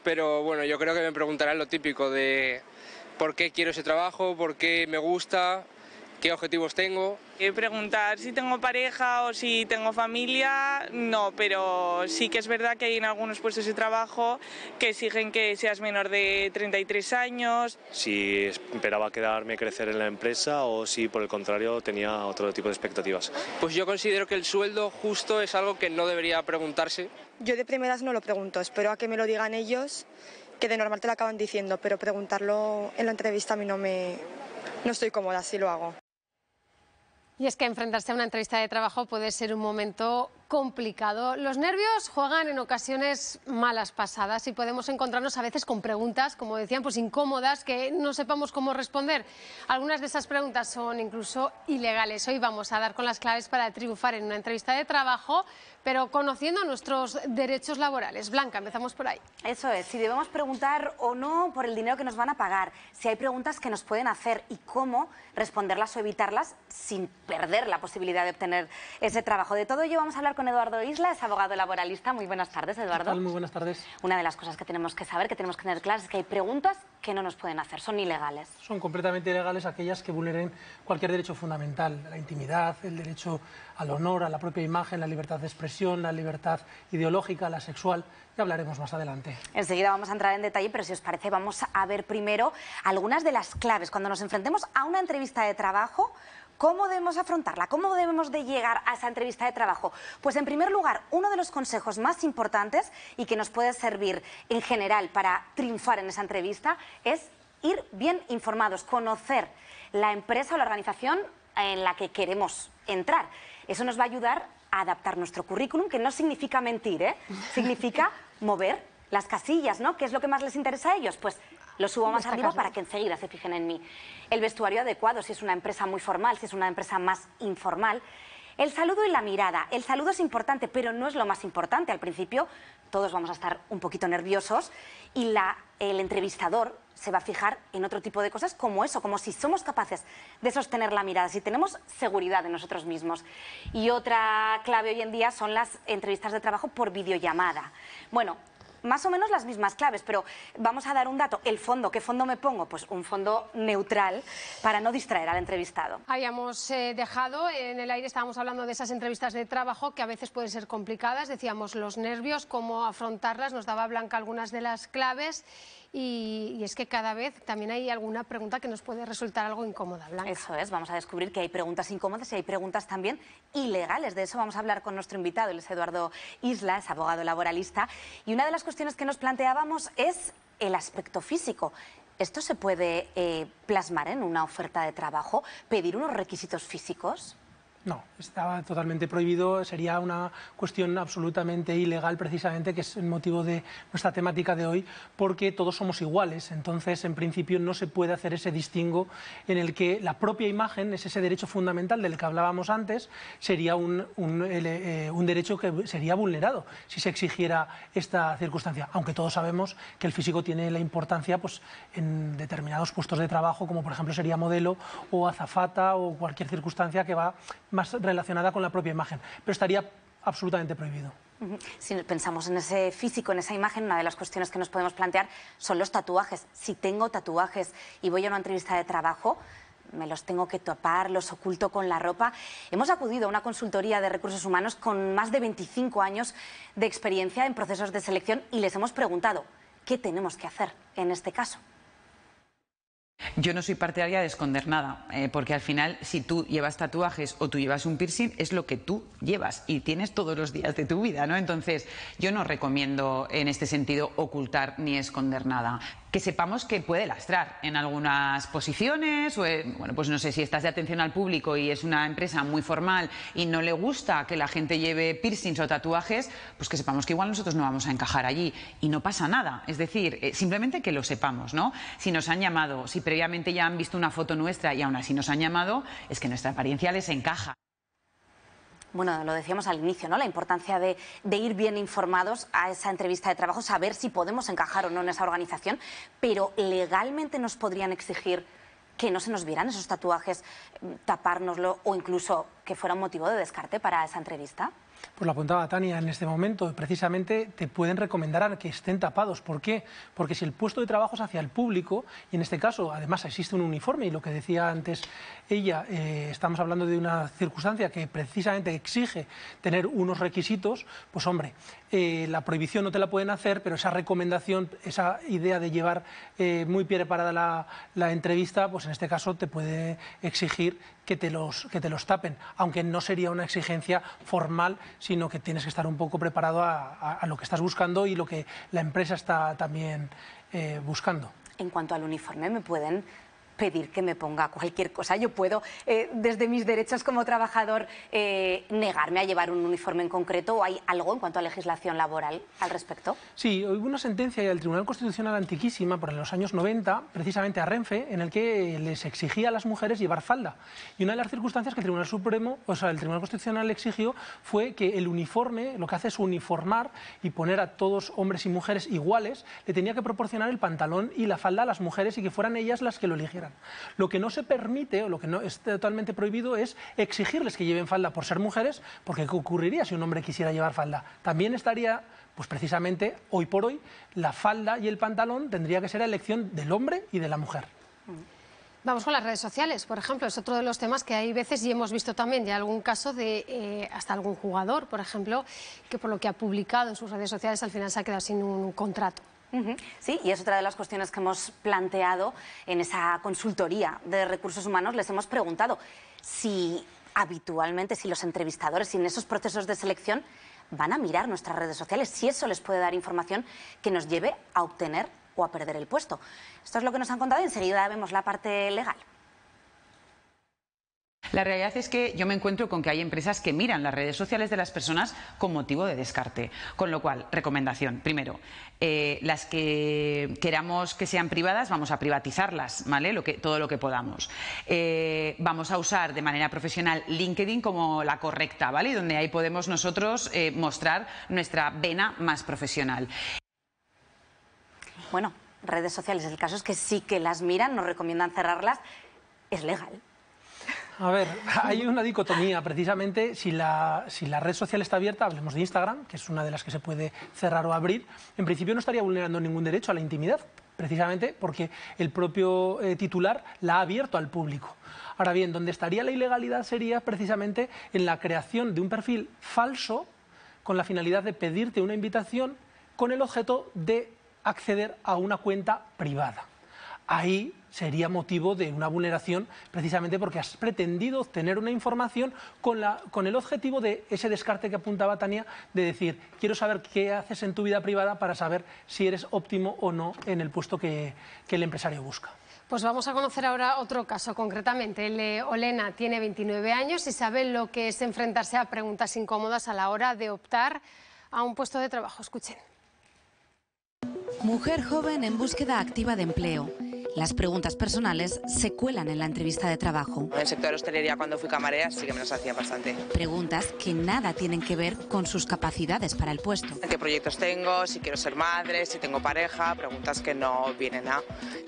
pero bueno, yo creo que me preguntarán lo típico de por qué quiero ese trabajo, por qué me gusta, qué objetivos tengo. Preguntar si tengo pareja o si tengo familia, no, pero sí que es verdad que hay en algunos puestos de trabajo que exigen que seas menor de 33 años. Si esperaba quedarme, crecer en la empresa o si por el contrario tenía otro tipo de expectativas. Pues yo considero que el sueldo justo es algo que no debería preguntarse. Yo de primeras no lo pregunto, espero a que me lo digan ellos, que de normal te lo acaban diciendo, pero preguntarlo en la entrevista a mí no estoy cómoda si lo hago. Y es que enfrentarse a una entrevista de trabajo puede ser un momento complicado. Los nervios juegan en ocasiones malas pasadas y podemos encontrarnos a veces con preguntas, como decían, pues incómodas, que no sepamos cómo responder. Algunas de esas preguntas son incluso ilegales. Hoy vamos a dar con las claves para triunfar en una entrevista de trabajo, pero conociendo nuestros derechos laborales. Blanca, empezamos por ahí. Eso es, si debemos preguntar o no por el dinero que nos van a pagar, si hay preguntas que nos pueden hacer y cómo responderlas o evitarlas sin perder la posibilidad de obtener ese trabajo. De todo ello vamos a hablar con Eduardo Isla, es abogado laboralista. Muy buenas tardes, Eduardo. ¿Qué tal? Muy buenas tardes. Una de las cosas que tenemos que saber, que tenemos que tener claras, es que hay preguntas que no nos pueden hacer, son ilegales. Son completamente ilegales aquellas que vulneren cualquier derecho fundamental, la intimidad, el derecho al honor, a la propia imagen, la libertad de expresión, la libertad ideológica, la sexual. Ya hablaremos más adelante. Enseguida vamos a entrar en detalle, pero si os parece vamos a ver primero algunas de las claves cuando nos enfrentemos a una entrevista de trabajo. ¿Cómo debemos afrontarla? ¿Cómo debemos de llegar a esa entrevista de trabajo? Pues en primer lugar, uno de los consejos más importantes y que nos puede servir en general para triunfar en esa entrevista es ir bien informados, conocer la empresa o la organización en la que queremos entrar. Eso nos va a ayudar a adaptar nuestro currículum, que no significa mentir, ¿eh? Significa mover las casillas, ¿no? ¿Qué es lo que más les interesa a ellos? Pues lo subo más arriba para que enseguida se fijen en mí. El vestuario adecuado, si es una empresa muy formal, si es una empresa más informal. El saludo y la mirada. El saludo es importante, pero no es lo más importante. Al principio todos vamos a estar un poquito nerviosos y el entrevistador se va a fijar en otro tipo de cosas como eso, como si somos capaces de sostener la mirada, si tenemos seguridad en nosotros mismos. Y otra clave hoy en día son las entrevistas de trabajo por videollamada. Bueno, más o menos las mismas claves, pero vamos a dar un dato. El fondo, ¿qué fondo me pongo? Pues un fondo neutral para no distraer al entrevistado. Habíamos dejado en el aire, estábamos hablando de esas entrevistas de trabajo que a veces pueden ser complicadas, decíamos los nervios, cómo afrontarlas, nos daba Blanca algunas de las claves y es que cada vez también hay alguna pregunta que nos puede resultar algo incómoda, Blanca. Eso es, vamos a descubrir que hay preguntas incómodas y hay preguntas también ilegales. De eso vamos a hablar con nuestro invitado, él es Eduardo Isla, es abogado laboralista, y una de las cuestiones que nos planteábamos es el aspecto físico. ¿Esto se puede plasmar en una oferta de trabajo? ¿Pedir unos requisitos físicos? No, está totalmente prohibido, sería una cuestión absolutamente ilegal precisamente, que es el motivo de nuestra temática de hoy, porque todos somos iguales, entonces en principio no se puede hacer ese distingo en el que la propia imagen, es ese derecho fundamental del que hablábamos antes, sería un derecho que sería vulnerado si se exigiera esta circunstancia, aunque todos sabemos que el físico tiene la importancia pues, en determinados puestos de trabajo, como por ejemplo sería modelo o azafata o cualquier circunstancia que va más relacionada con la propia imagen, pero estaría absolutamente prohibido. Si pensamos en ese físico, en esa imagen, una de las cuestiones que nos podemos plantear son los tatuajes. Si tengo tatuajes y voy a una entrevista de trabajo, me los tengo que tapar, los oculto con la ropa. Hemos acudido a una consultoría de recursos humanos con más de 25 años de experiencia en procesos de selección y les hemos preguntado, ¿qué tenemos que hacer en este caso? Yo no soy partidaria de esconder nada, porque al final si tú llevas tatuajes o tú llevas un piercing es lo que tú llevas y tienes todos los días de tu vida, ¿no? Entonces yo no recomiendo en este sentido ocultar ni esconder nada. Que sepamos que puede lastrar en algunas posiciones, o, bueno, pues no sé, si estás de atención al público y es una empresa muy formal y no le gusta que la gente lleve piercings o tatuajes, pues que sepamos que igual nosotros no vamos a encajar allí y no pasa nada. Es decir, simplemente que lo sepamos, ¿no? Si nos han llamado, si previamente ya han visto una foto nuestra y aún así nos han llamado, es que nuestra apariencia les encaja. Bueno, lo decíamos al inicio, ¿no? La importancia de ir bien informados a esa entrevista de trabajo, saber si podemos encajar o no en esa organización, pero legalmente nos podrían exigir que no se nos vieran esos tatuajes, tapárnoslo o incluso que fuera un motivo de descarte para esa entrevista. Pues lo apuntaba Tania en este momento, precisamente te pueden recomendar a que estén tapados. ¿Por qué? Porque si el puesto de trabajo es hacia el público, y en este caso además existe un uniforme, y lo que decía antes ella, estamos hablando de una circunstancia que precisamente exige tener unos requisitos, pues hombre, la prohibición no te la pueden hacer, pero esa recomendación, esa idea de llevar muy preparada la entrevista, pues en este caso te puede exigir que te los tapen, aunque no sería una exigencia formal, sino que tienes que estar un poco preparado a lo que estás buscando y lo que la empresa está también buscando. En cuanto al uniforme, ¿me pueden pedir que me ponga cualquier cosa? Yo puedo, desde mis derechos como trabajador, negarme a llevar un uniforme en concreto, ¿o hay algo en cuanto a legislación laboral al respecto? Sí, hubo una sentencia del Tribunal Constitucional antiquísima, por los años 90, precisamente a Renfe, en el que les exigía a las mujeres llevar falda. Y una de las circunstancias que el Tribunal Supremo, o sea, el Tribunal Constitucional exigió fue que el uniforme, lo que hace es uniformar y poner a todos, hombres y mujeres iguales, le tenía que proporcionar el pantalón y la falda a las mujeres y que fueran ellas las que lo eligieran. Lo que no se permite, o lo que no es totalmente prohibido, es exigirles que lleven falda por ser mujeres, porque ¿qué ocurriría si un hombre quisiera llevar falda? También estaría, pues precisamente, hoy por hoy, la falda y el pantalón tendría que ser a elección del hombre y de la mujer. Vamos con las redes sociales, por ejemplo, es otro de los temas que hay veces, y hemos visto también ya algún caso de hasta algún jugador, por ejemplo, que por lo que ha publicado en sus redes sociales al final se ha quedado sin un contrato. Sí, y es otra de las cuestiones que hemos planteado en esa consultoría de recursos humanos. Les hemos preguntado si habitualmente, si los entrevistadores, si en esos procesos de selección van a mirar nuestras redes sociales, si eso les puede dar información que nos lleve a obtener o a perder el puesto. Esto es lo que nos han contado y enseguida vemos la parte legal. La realidad es que yo me encuentro con que hay empresas que miran las redes sociales de las personas con motivo de descarte. Con lo cual, recomendación, primero, las que queramos que sean privadas, vamos a privatizarlas, ¿vale? Todo lo que podamos. Vamos a usar de manera profesional LinkedIn como la correcta, ¿vale? Y donde ahí podemos nosotros mostrar nuestra vena más profesional. Bueno, redes sociales, el caso es que sí que las miran, nos recomiendan cerrarlas, es legal. A ver, hay una dicotomía, precisamente, si la red social está abierta, hablemos de Instagram, que es una de las que se puede cerrar o abrir, en principio no estaría vulnerando ningún derecho a la intimidad, precisamente porque el propio titular la ha abierto al público. Ahora bien, donde estaría la ilegalidad sería precisamente en la creación de un perfil falso con la finalidad de pedirte una invitación con el objeto de acceder a una cuenta privada. Ahí sería motivo de una vulneración precisamente porque has pretendido obtener una información con el objetivo de ese descarte que apuntaba Tania, de decir, quiero saber qué haces en tu vida privada para saber si eres óptimo o no en el puesto que el empresario busca. Pues vamos a conocer ahora otro caso, concretamente. Olena tiene 29 años y sabe lo que es enfrentarse a preguntas incómodas a la hora de optar a un puesto de trabajo. Escuchen. Mujer joven en búsqueda activa de empleo. Las preguntas personales se cuelan en la entrevista de trabajo. En el sector de hostelería, cuando fui camarera, sí que me las hacían bastante. Preguntas que nada tienen que ver con sus capacidades para el puesto. ¿Qué proyectos tengo? Si quiero ser madre, si tengo pareja, preguntas que no vienen a...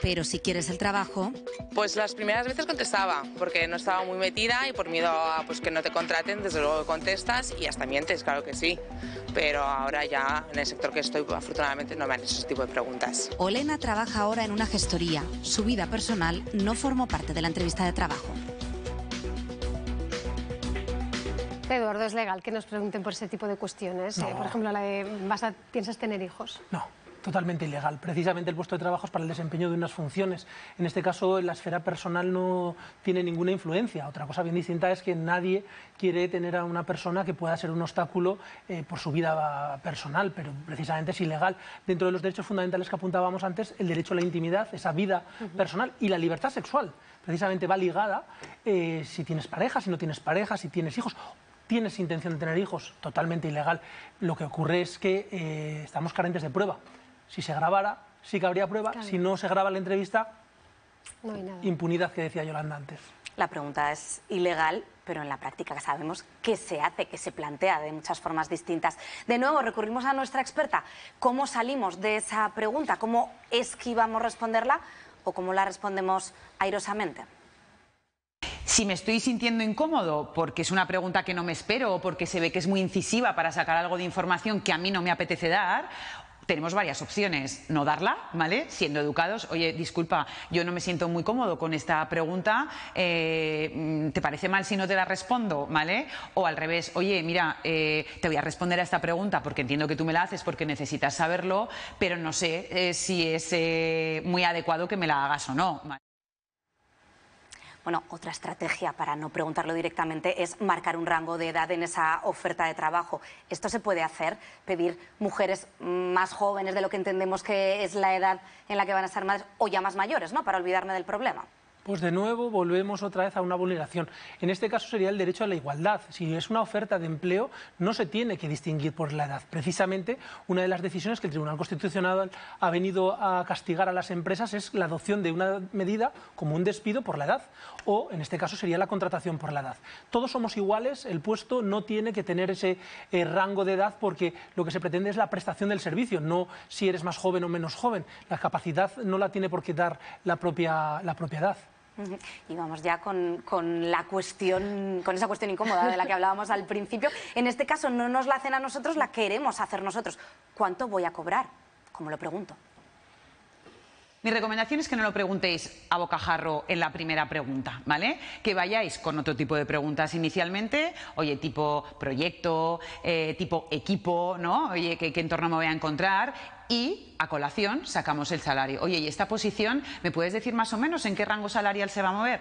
Pero si quieres el trabajo... Pues las primeras veces contestaba, porque no estaba muy metida y por miedo a que no te contraten, desde luego contestas y hasta mientes, claro que sí. Pero ahora ya en el sector que estoy, afortunadamente no me han hecho ese tipo de preguntas. Olena trabaja ahora en una gestoría. Su vida personal no formó parte de la entrevista de trabajo. Eduardo, ¿es legal que nos pregunten por ese tipo de cuestiones? No. Por ejemplo, la de ¿piensas tener hijos? No, totalmente ilegal. Precisamente el puesto de trabajo es para el desempeño de unas funciones. En este caso, la esfera personal no tiene ninguna influencia. Otra cosa bien distinta es que nadie quiere tener a una persona que pueda ser un obstáculo por su vida personal, pero precisamente es ilegal. Dentro de los derechos fundamentales que apuntábamos antes, el derecho a la intimidad, esa vida personal y la libertad sexual, precisamente va ligada si tienes pareja, si no tienes pareja, si tienes hijos. ¿Tienes intención de tener hijos? Totalmente ilegal. Lo que ocurre es que estamos carentes de prueba. Si se grabara, sí que habría prueba. Claro. Si no se graba la entrevista, no hay nada. Impunidad, que decía Yolanda antes. La pregunta es ilegal, pero en la práctica sabemos que se hace, que se plantea de muchas formas distintas. De nuevo, recurrimos a nuestra experta. ¿Cómo salimos de esa pregunta? ¿Cómo esquivamos responderla o cómo la respondemos airosamente? Si me estoy sintiendo incómodo porque es una pregunta que no me espero o porque se ve que es muy incisiva para sacar algo de información que a mí no me apetece dar, tenemos varias opciones. No darla, ¿vale? Siendo educados. Oye, disculpa, yo no me siento muy cómodo con esta pregunta. ¿Te parece mal si no te la respondo? ¿Vale? O al revés, oye, mira, te voy a responder a esta pregunta porque entiendo que tú me la haces porque necesitas saberlo, pero no sé si es muy adecuado que me la hagas o no. ¿Vale? Bueno, otra estrategia para no preguntarlo directamente es marcar un rango de edad en esa oferta de trabajo. ¿Esto se puede hacer? Pedir mujeres más jóvenes de lo que entendemos que es la edad en la que van a ser madres o ya más mayores, ¿no? Para olvidarme del problema. Pues de nuevo volvemos otra vez a una vulneración. En este caso sería el derecho a la igualdad. Si es una oferta de empleo, no se tiene que distinguir por la edad. Precisamente, una de las decisiones que el Tribunal Constitucional ha venido a castigar a las empresas es la adopción de una medida como un despido por la edad, o en este caso sería la contratación por la edad. Todos somos iguales, el puesto no tiene que tener ese rango de edad porque lo que se pretende es la prestación del servicio, no si eres más joven o menos joven. La capacidad no la tiene por qué dar la propia edad. Y vamos ya con esa cuestión incómoda de la que hablábamos al principio. En este caso no nos la hacen a nosotros, la queremos hacer nosotros. ¿Cuánto voy a cobrar? ¿Cómo lo pregunto? Mi recomendación es que no lo preguntéis a bocajarro en la primera pregunta, ¿vale? Que vayáis con otro tipo de preguntas inicialmente, oye, tipo proyecto, tipo equipo, ¿no? Oye, ¿qué entorno me voy a encontrar? Y a colación sacamos el salario. Oye, ¿y esta posición me puedes decir más o menos en qué rango salarial se va a mover?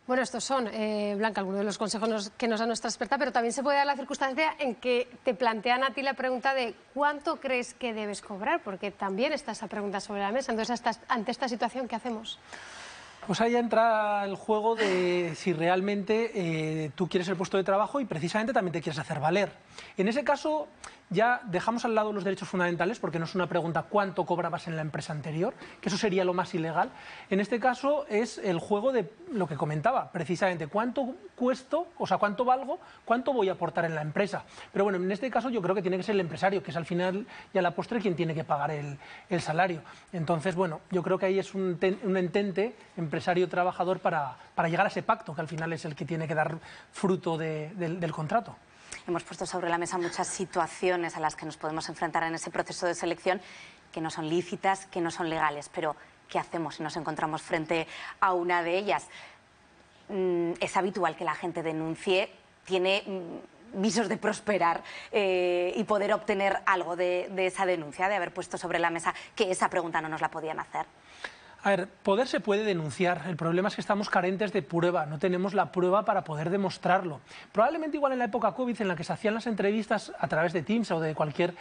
Bueno, estos son, Blanca, algunos de los consejos que nos da nuestra experta, pero también se puede dar la circunstancia en que te plantean a ti la pregunta de ¿cuánto crees que debes cobrar? Porque también está esa pregunta sobre la mesa. Entonces, ante esta situación, ¿qué hacemos? Pues ahí entra el juego de si realmente tú quieres el puesto de trabajo y precisamente también te quieres hacer valer. En ese caso ya dejamos al lado los derechos fundamentales porque no es una pregunta cuánto cobrabas en la empresa anterior, que eso sería lo más ilegal. En este caso es el juego de lo que comentaba, precisamente cuánto cuesto, o sea, cuánto valgo, cuánto voy a aportar en la empresa. Pero bueno, en este caso yo creo que tiene que ser el empresario, que es al final y a la postre quien tiene que pagar el salario. Entonces, bueno, yo creo que ahí es un entente empresario-trabajador para llegar a ese pacto, que al final es el que tiene que dar fruto del contrato. Hemos puesto sobre la mesa muchas situaciones a las que nos podemos enfrentar en ese proceso de selección que no son lícitas, que no son legales, pero ¿qué hacemos si nos encontramos frente a una de ellas? Es habitual que la gente denuncie, tiene visos de prosperar y poder obtener algo de esa denuncia, de haber puesto sobre la mesa que esa pregunta no nos la podían hacer. A ver, poder se puede denunciar, el problema es que estamos carentes de prueba, no tenemos la prueba para poder demostrarlo. Probablemente igual en la época COVID, en la que se hacían las entrevistas a través de Teams o de cualquier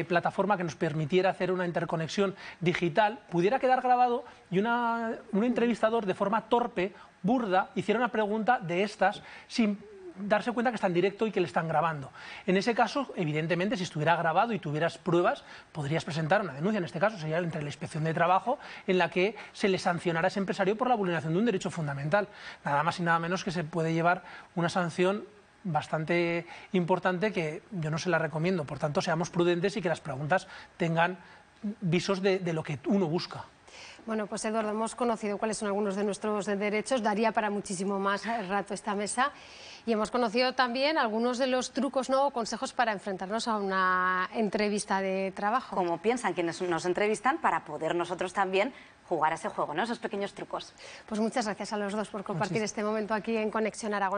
plataforma que nos permitiera hacer una interconexión digital, pudiera quedar grabado y un entrevistador de forma torpe, burda, hiciera una pregunta de estas sin darse cuenta que está en directo y que le están grabando. En ese caso, evidentemente, si estuviera grabado y tuvieras pruebas, podrías presentar una denuncia. En este caso sería entre la Inspección de Trabajo, en la que se le sancionara a ese empresario por la vulneración de un derecho fundamental. Nada más y nada menos que se puede llevar una sanción bastante importante que yo no se la recomiendo. Por tanto, seamos prudentes y que las preguntas tengan visos de lo que uno busca. Bueno, pues Eduardo, hemos conocido cuáles son algunos de nuestros derechos, daría para muchísimo más rato esta mesa, y hemos conocido también algunos de los trucos, ¿no?, o consejos para enfrentarnos a una entrevista de trabajo. Como piensan quienes nos entrevistan para poder nosotros también jugar a ese juego, ¿no?, esos pequeños trucos. Pues muchas gracias a los dos por compartir este momento aquí en Conexión Aragón.